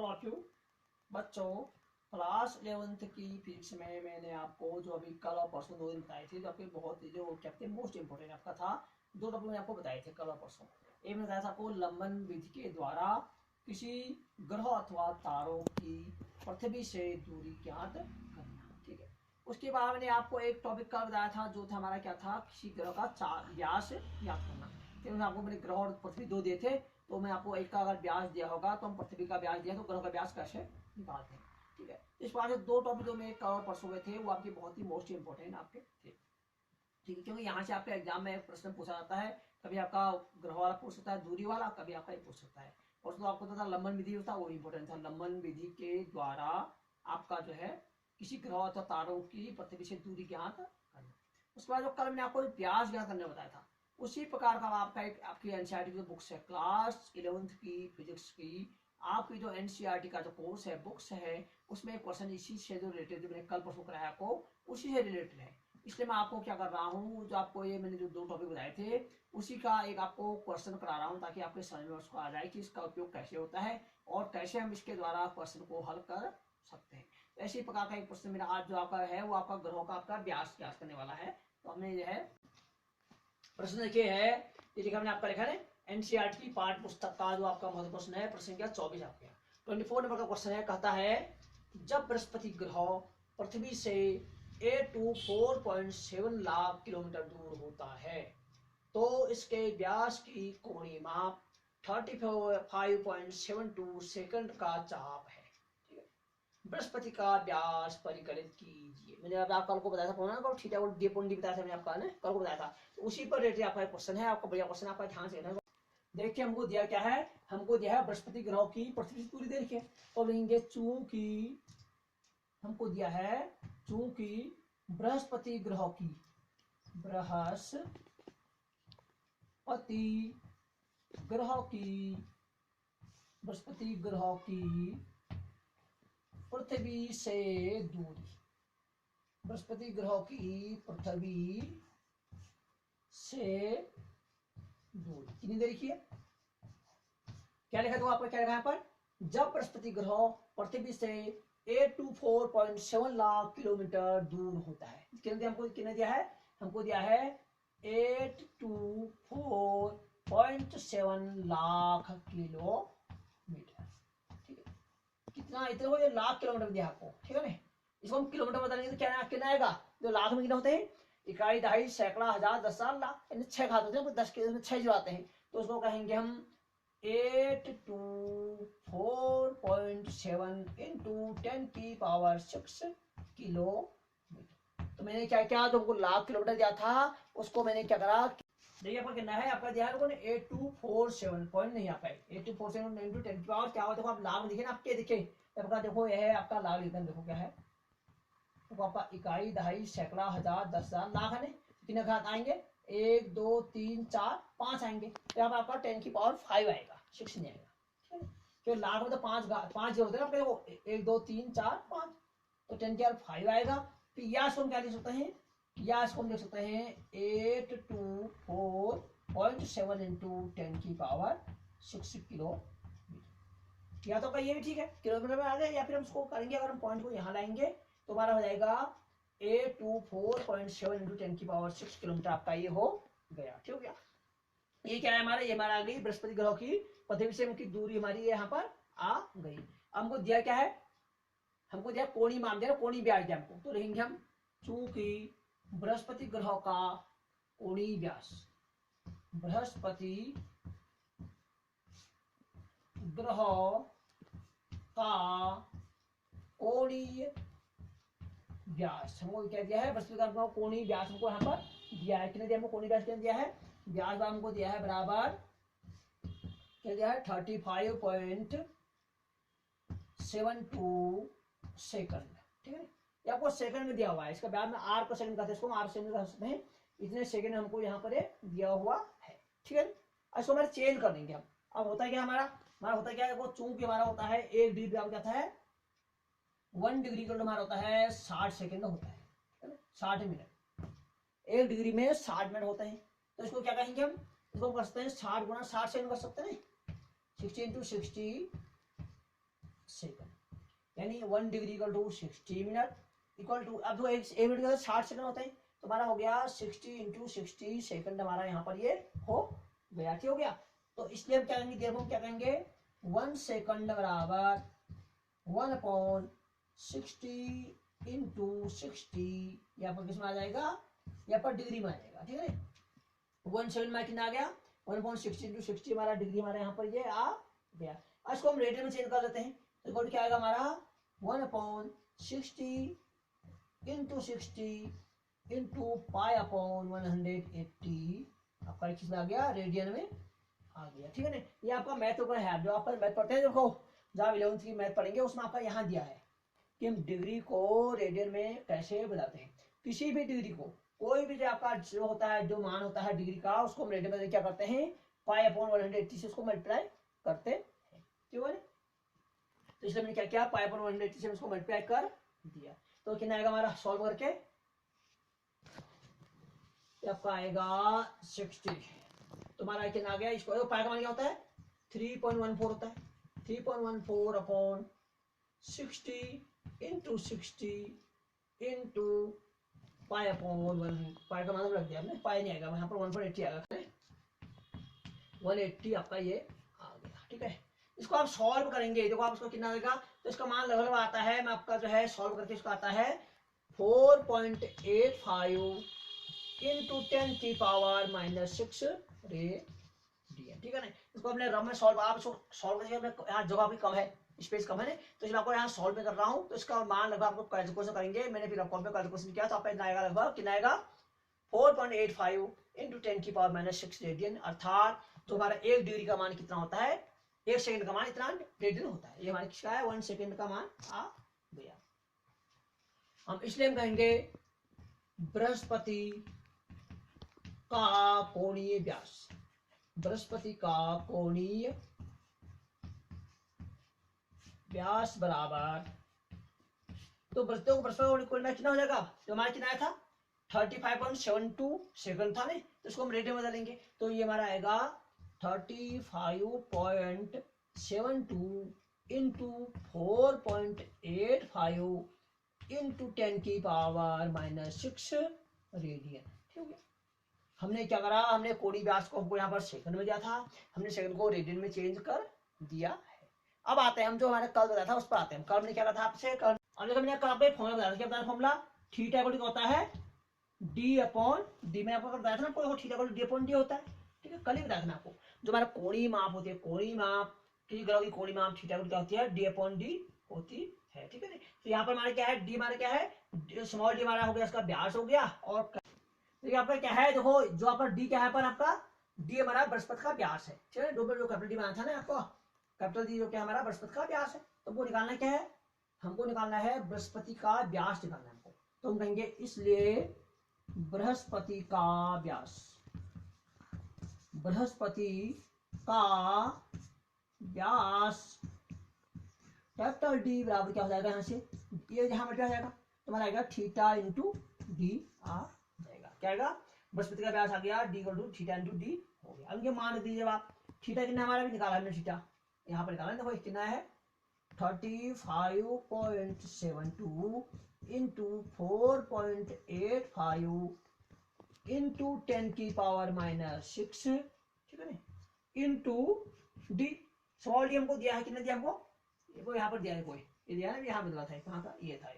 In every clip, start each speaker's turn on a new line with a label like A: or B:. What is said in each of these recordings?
A: All of you बच्चों। Class 11th की physics में मैंने आपको जो अभी कल और परसों 2 दिन बताए थे, जो आपके बहुत जो क्या कहते हैं मोस्ट इंपोर्टेंट आपका था। 2 टॉपिक मैंने आपको बताए थे कल और परसों। एक में बताया था आपको लंबन विधि के द्वारा किसी ग्रह अथवा तारों की पृथ्वी से दूरी ज्ञात करना। ठीक है, उसके बाद मैंने आपको एक टॉपिक का बताया था, जो था हमारा क्या था, किसी ग्रह का व्यास ज्ञात करना। फिर आपको मैंने ग्रह और पृथ्वी 2 दिए थे, तो मैं आपको एक का अगर व्यास दिया होगा तो हम पृथ्वी का व्यास दिया तो ग्रह का व्यास कैसे निकालते हैं। ठीक है, इस बार से 2 टॉपिक जो मैं कल परसों में थे वो आपके बहुत ही मोस्ट इंपोर्टेंट आपके थे। ठीक है, क्योंकि यहाँ से आपके एग्जाम में प्रश्न पूछा जाता है, कभी आपका ग्रह वाला पूछ सकता है, दूरी वाला, कभी आपका पूछ सकता है। और तो आपको पता था लंबन विधि होता है, वो इंपोर्टेंट था। लंबन विधि के द्वारा आपका जो है किसी ग्रह अथवा तारों की पृथ्वी से दूरी ज्ञात करना। उसके बाद जो कल मैंने आपको व्यास ज्ञात करने बताया था, उसी प्रकार का आपका एक आपकी एनसीईआरटी की बुक्स है, क्लास 11th की फिजिक्स की आपकी जो एनसीईआरटी का जो कोर्स है, बुक्स है, उसमें क्वेश्चन इसी से जो रिलेटेड, जो मैंने कल परसों कराया आपको उसी से रिलेटेड है। इसलिए मैं आपको क्या कर रहा हूँ, जो आपको ये मैंने जो 2 टॉपिक बताए थे उसी का एक आपको क्वेश्चन करा रहा हूँ, ताकि आपके समझ में उसको आ जाए कि इसका उपयोग कैसे होता है और कैसे हम इसके द्वारा क्वेश्चन को हल कर सकते हैं। तो इसी प्रकार का एक प्रश्न मेरा आज जो आपका है वो आपका ग्रहों का आपका व्यास ज्ञात करने वाला है। तो हमने जो है प्रश्न लिखे है, ये लिखा मैंने आपका लिखा है एनसीईआरटी की पाठ्य पुस्तक का जो आपका महत्व प्रश्न है, प्रश्न संख्या 24 आपके 24 नंबर का क्वेश्चन है। कहता है जब बृहस्पति ग्रह पृथ्वी से 824.7 लाख किलोमीटर दूर होता है तो इसके व्यास की कोणीय माप 35.72 सेकंड का चाप है। बृहस्पति का व्यास परिकलित कीजिए। मैंने आप कल को बताया था, थीटा और डी पॉइंट बताया था मैंने आपका ने कल को बताया था, तो उसी पर रिलेटेड आपका क्वेश्चन है। आपका बढ़िया क्वेश्चन, आपका ध्यान से देखना। देखिए हमको दिया क्या है, हमको दिया है बृहस्पति ग्रह की पृथ्वी से दूरी। देखिए तो लिखेंगे चूंकि हमको दिया है, चूंकि बृहस्पति ग्रह की बृहस्पति ग्रह की पृथ्वी से दूरी, बृहस्पति ग्रह की पृथ्वी से दूरी कितनी देखिए क्या लिखा, तो आपको क्या लिखा यहाँ पर, जब बृहस्पति ग्रह पृथ्वी से 824.7 लाख किलोमीटर दूर होता है। कितने हमको कितने दिया है, हमको दिया है 824.7 लाख किलोमीटर। ठीक है, कितना इतना हो, लाख किलोमीटर दिया आपको। ठीक है ना, इसको हम किलोमीटर बताएंगे तो क्या कितना आएगा, जो लाख में कितने होते हैं, इकाई, दहाई, सैकड़ा, हजार, 10, 100, लाख, 6 घात होते हैं, 10 के 6 जो आते हैं, तो उसको कहेंगे हम 824.7 इंटू 10 की पावर 6 किलोमीटर। तो मैंने क्या किया, जो हमको लाख किलोमीटर दिया था उसको मैंने क्या करा, देखिए आपका कितना है, आपका दिया है 8247 पॉइंट नहीं आता है, 8247 इंटू 10 की पावर क्या हुआ, देखो आप लाख लिखे ना, आपके दिखे आपका, देखो यह है आपका लाख लिखना, देखो क्या है, तो आपका इकाई, दहाई, सैकड़ा, हजार, 10, 1000, लाख है। कितने घात आएंगे, 1 2 3 4 5 आएंगे, तो यहाँ पर आपका 10 की पावर 5 आएगा, 6 नहीं आएगा। तो लाख में तो 5 जो होते हैं ना, 1 2 3 4 5, तो 10 की पावर 5 आएगा। फिर या इसको हम क्या लिख सकते हैं, या इसको हम लिख सकते हैं 824.7 इंटू 10 की पावर 6 किलोमीटर। या तो ये भी ठीक है, किलोमीटर में आ जाए, या फिर हम उसको करेंगे, अगर हम पॉइंट को यहाँ लाएंगे तो हमारा हो जाएगा 824.7 इंटू 10 की पावर 6 किलोमीटर आपका ये हो गया। ठीक हो गया, ये क्या है हमारा, ये हमारा आ गई बृहस्पति ग्रह की पृथ्वी से उनकी दूरी, हमारी यहाँ पर आ गई। हमको दिया क्या है, हमको दिया कोणीय मान दिया, कोणीय व्यास दिया हमको, तो लिखेंगे हम चूंकि बृहस्पति ग्रह का कोणीय व्यास, बृहस्पति ग्रह का कोणीय व्यास हमको क्या दिया है, बृहस्पति ग्रह का कोणीय व्यास हमको यहाँ पर दिया है। कितने दिया हमको, कोणीय व्यास कितने दिया है, व्यास हमको दिया है बराबर क्या दिया है, 35.72 सेकंड। ठीक है, ये आपको सेकंड में दिया हुआ है, इसका बाद में आर पर सेकंड कहते हैं, इसको आर सेकंड कह सकते हैं, इतने सेकंड हमको यहाँ पर दिया हुआ है। ठीक है, इसको हमारे चेंज कर देंगे हम। अब होता है क्या हमारा होता है क्या है, वो चूंकि हमारा होता है 1 डिग्री क्या होता है, 1 डिग्री का हमारा होता है 60 सेकंड होता है, 60 मिनट, 1 डिग्री में 60 मिनट होते हैं। तो इसको क्या कहेंगे हम, इसको कर सकते हैं 60 गुना 60 सेकंड कर सकते हैं, 60 इंटू 60 यानी 1 degree equal to 60 minute equal to, अब तो एक मिनट का 60 सेकंड होता है, तो हमारा हो गया 60 इंटू 60 सेकंड हमारा यहाँ पर ये हो गया, ठीक हो गया। तो इसलिए हम क्या करेंगे, देखो क्या करेंगे, 1 सेकंड बराबर 1/60 इंटू 60, यहाँ पर किसमें आ जाएगा, यहाँ पर डिग्री में आ जाएगा, ठीक है। 1 सेकंड में कितना आ गया, 1/60 इंटू 60 हमारा डिग्री हमारा यहाँ पर ये आ गया। अब इसको हम रेडियन में चेंज कर लेते हैं, तो क्या आएगा हमारा 1/60 इंटू 60 इंटू π/180 आपका एक चीज में आ गया, रेडियन में आ गया, ठीक है ना। ये आपका मैथ ऊपर है, जो आपका मैथ पढ़ते हैं, देखो जहाँ 11th की मैथ पढ़ेंगे उसमें आपका यहाँ दिया है कि हम डिग्री को रेडियन में कैसे बताते हैं। किसी भी डिग्री को, कोई भी जो आपका जो होता है, जो मान होता है डिग्री का, उसको हम रेडियन में क्या करते हैं, π/180 से उसको मल्टीप्लाई करते हैं, ठीक है। तो इसलिए मैंने क्या किया, π/180 से उसको मल्टीप्लाई कर दिया। तो कितना आएगा हमारा सॉल्व करके, आपका आएगा 60, तुम्हारा कितना आ गया, इसको पाई का मान क्या होता है, 3.14 होता है, 3.14/60 इंटू 60 इंटू π/1, पाई का मान रख दिया हमने, पाई नहीं आएगा यहाँ पर 180 आएगा, 180 आपका ये आ गया, ठीक है। इसको आप सॉल्व करेंगे, देखो आप इसको कितना आएगा, तो इसका मान लगभग आता है, मैं आपका जो है सॉल्व करके इसका आता है 4.85 इंटू 10⁻⁻6 रेडियन, ठीक है ना। इसको अपने रम में सॉल्व, आप इसको सॉल्व करके, यहाँ जगह भी कम है, स्पेस कम है ना, तो इसलिए आपको यहाँ सॉल्व में कर रहा हूँ। तो इसका मान लगभग आपको कैलकुलेशन करेंगे, मैंने फिर कॉल पे कैलकुलेशन किया, तो आपका इतना आएगा, लगभग कितना आएगा 4.85 इंटू 10⁻⁻6 रेडियन, अर्थात जो हमारा 1 डिग्री का मान कितना होता है, 1 सेकंड का मान इतना रेडियन होता है। ये हमारा किसका है, 1 सेकंड का मान आ गया। हम इसलिए हम कहेंगे बृहस्पति का कोणीय व्यास, बृहस्पति का कोणीय व्यास बराबर, तो बृहस्पति कोणीय कितना हो जाएगा, तो हमारा कितना आया था 35.72 सेकंड था, नहीं तो इसको हम रेडियन में बदलेंगे, तो ये हमारा आएगा 35.72 इंटू 4.85 इंटू 10⁻⁻6 रेडियन, ठीक है। हमने क्या करा, हमने कोणीय व्यास को हमको यहाँ पर सेकंड में दिया था, हमने सेकंड को रेडियन में चेंज कर दिया है। अब आते हैं हम जो हमारे कल बताया था उस पर आते हैं। कल हमने क्या कहा था आपसे, कल हमने कल पे फॉर्मूला बताया था, क्या बताया फॉर्मूला, थीटा इक्वल टू होता है d/d, में आपको बताया था ना, थीटा इक्वल टू d/d होता है, ठीक है, कल ही बताया था आपको। जो हमारा कोणीय माप होती है, कोणीय माप किसी ग्रह की कोणीय माप थीटा क्या होती है, d/d होती है, ठीक है। तो यहाँ पर हमारे क्या है, डी हमारा क्या है, स्मॉल डी हमारा हो गया, इसका व्यास हो गया, और देखिए आपका क्या है, देखो जो आपका डी क्या है, पर आपका डी हमारा बृहस्पति का व्यास है, ठीक है। जो कैपिटल डी बना था ना आपको, कैपिटल डी जो क्या हमारा बृहस्पति का व्यास है, तो वो निकालना क्या है, हमको निकालना है बृहस्पति का व्यास निकालना है हमको। तो हम कहेंगे इसलिए बृहस्पति का व्यास, बृहस्पति का व्यास कैपिटल डी बराबर क्या हो जाएगा, यहाँ से ये यहाँ पर क्या हो जाएगा, तुम्हारा आएगा थीटा इंटू डी आ जाएगा, क्या आएगा, बृहस्पति का व्यास आ गया D equal to theta into D हो गया। अब ये मान दीजिए आप, थीटा कितना हमारा भी निकाला हमने, थीटा यहाँ पर निकाला, देखो कितना है 35.72 इंटू 4.85 इंटू 10⁻⁻6, ठीक है ना, इंटू डी, स्मॉल डी हमको दिया है, कितना दिया हमको, वो यहाँ पर दिया है, कोई ये दिया है ना, यहाँ बदला था, कहाँ था, ये था,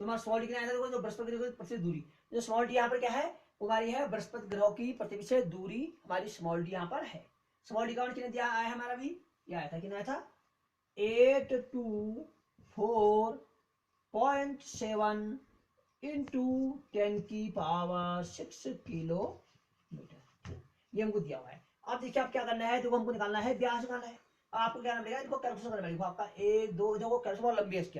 A: तुम्हारा स्मॉल डी कितना आया था, जो बृहस्पति ग्रह की प्रतिशत दूरी, जो स्मॉल डी यहाँ पर क्या है, हमारी है बृहस्पति ग्रह की पृथ्वी से दूरी, हमारी स्मॉल डी यहाँ पर है। स्मॉल डी का कितना दिया आया हमारा भी, ये आया था, कितना आया था 824.7 इंटू 10⁻6 किलोमीटर, ये हमको दिया हुआ है। अब देखिए आप क्या करना है, देखो हमको निकालना है व्यास निकालना है, आपको क्या करना पड़ेगा, इसको कैलकुलेशन करना पड़ेगा आपका 1 2, देखो कैलकुलेशन बहुत लंबी है इसकी,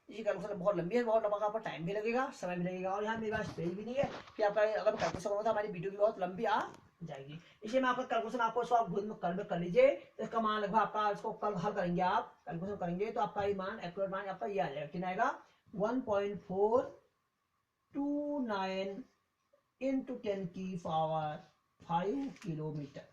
A: ये कैलकुलेशन बहुत लंबी है, बहुत लंबा, आपका टाइम भी लगेगा, समय भी लगेगा, और यहाँ मेरे पास पेज भी नहीं है कि आपका अगर कैलकुलेशन होगा तो हमारी वीडियो भी बहुत लंबी आ जाएगी। इसलिए मैं आपका कैलकुलेशन आपको आप खुद में कर लीजिए, तो इसका मान लगभग आपका, इसको कल हल करेंगे, आप कैलकुलेशन करेंगे तो आपका ये मान, एक्यूरेट मान आपका ये आ जाएगा, कितना आएगा 1.429 इंटू 10⁵ किलोमीटर,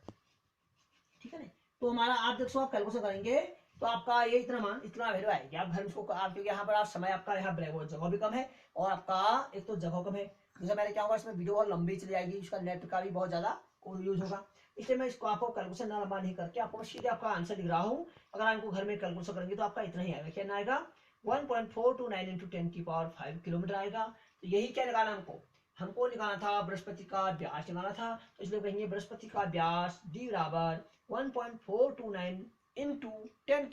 A: ठीक है ना। तो हमारा आप देखो आप कैलकुलेशन करेंगे तो आपका ये इतना वैल्यू आएगी। आप घर में इसको आप, क्योंकि यहाँ पर आप समय आपका यहाँ ब्लैक बोर्ड जगह भी कम है और आपका एक तो जगह कम है। जैसे मैंने क्या होगा, इसमें वीडियो बहुत लंबी चली जाएगी, इसका नेट का भी बहुत ज्यादा यूज होगा, इसलिए मैं इसको आपको कैलकुलेशन ना लंबा नहीं करके आपको सीधे आपका आंसर लिख रहा हूँ। अगर आपको घर में कैलकुलेशन करेंगे तो आपका इतना ही आएगा। क्या आएगा? 1.429 इंटू 10⁵ किलोमीटर आएगा। तो यही क्या निकालना हमको निकालना था बृहस्पति का व्यास निकालना था। तो इसलिए कहेंगे बृहस्पति का व्यास D बराबर 1.429 इंटू 10⁵